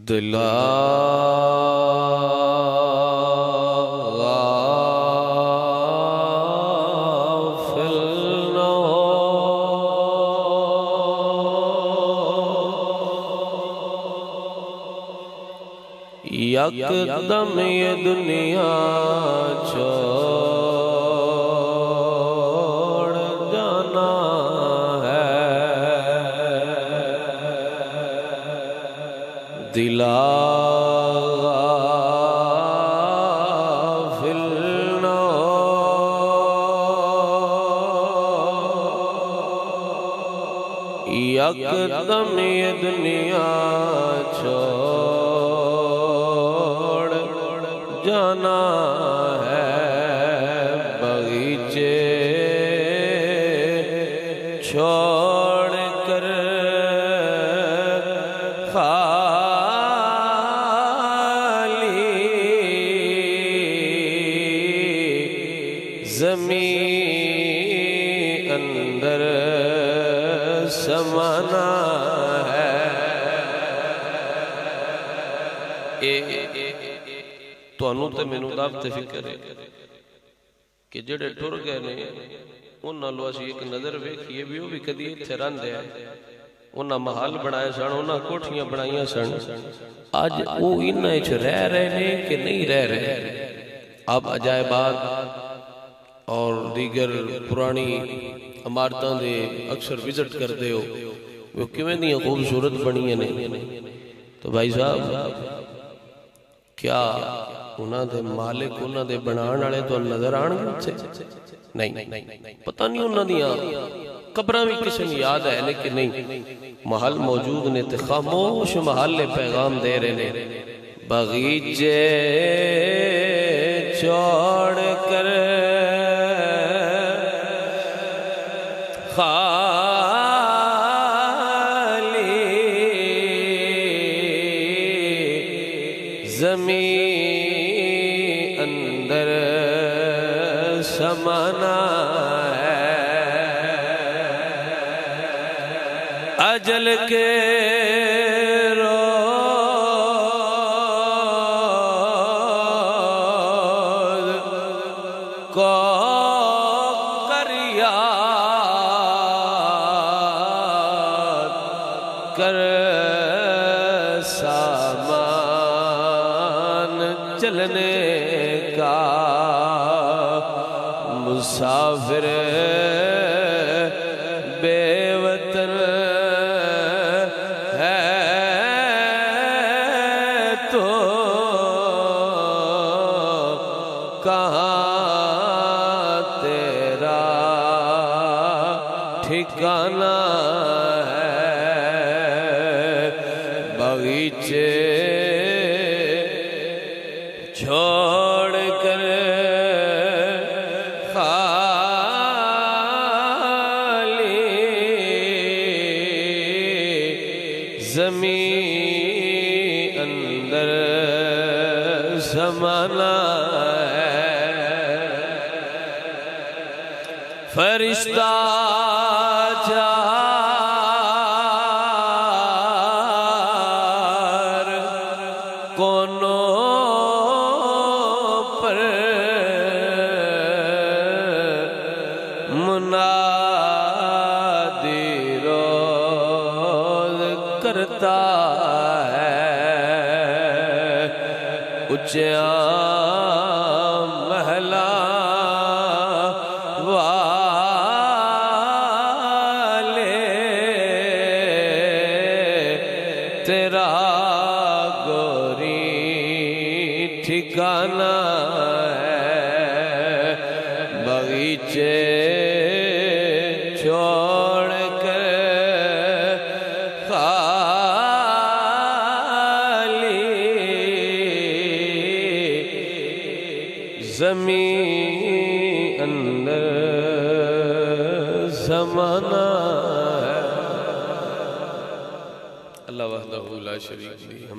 دلا غافل نہ ہو، یکدم یہ دنیا چھوڑ جانا ہے۔ دلا غافل نہ ہو، یکدم یہ دنیا چھوڑ جانا ہے۔ باغیچے چھوڑ کر زمین اندر سمانا ہے۔ تانوں تے مینوں دعوت فکر ہے کہ جڑے ٹر گئے نے انہاں لو اسی ایک نظر ویکھیے بھی وہ بھی کدی ایتھے رہندے ہیں، انہاں محل بنائے سن، انہاں کوٹھیاں بنائیاں سن، اج وہ انہاں وچ رہ رہے نے کہ نہیں رہ رہے؟ آپ عجائبات اور دیگر پرانی عمارتاں دے اکثر وزٹ کردے ہو، وہ کیویں دیاں خوبصورت بنیاں نے۔ تو بھائی صاحب کیا انہاں دے مالک انہاں دے بنان والے تو نظر آن گے؟ نہیں، پتہ نہیں انہاں دیاں قبراں بھی کسی نے یاد ہے لیکن نہیں، محل موجود نے تے خاموش محل پیغام دے رہے نے۔ باغیچے چھوڑ کر خالی زمین اندر سمانا ہے۔ اجل کے روز کو کر سامان چلنے کا، مسافر بے وطن ہے تو کہاں تیرا ٹھکانہ ہے۔ باغیچے چھوڑ کر خالی زمین اندر سمانا ہے۔ فرشتہ کونوں پر منادی روز کرتا ہے۔ اونچیاں محلاں والے تیرا ٹھکانہ ہے۔ باغیچے چھوڑ کر خالی زمین اندر سمانا ہے۔ اللہ وحدہ لا شریک لہ۔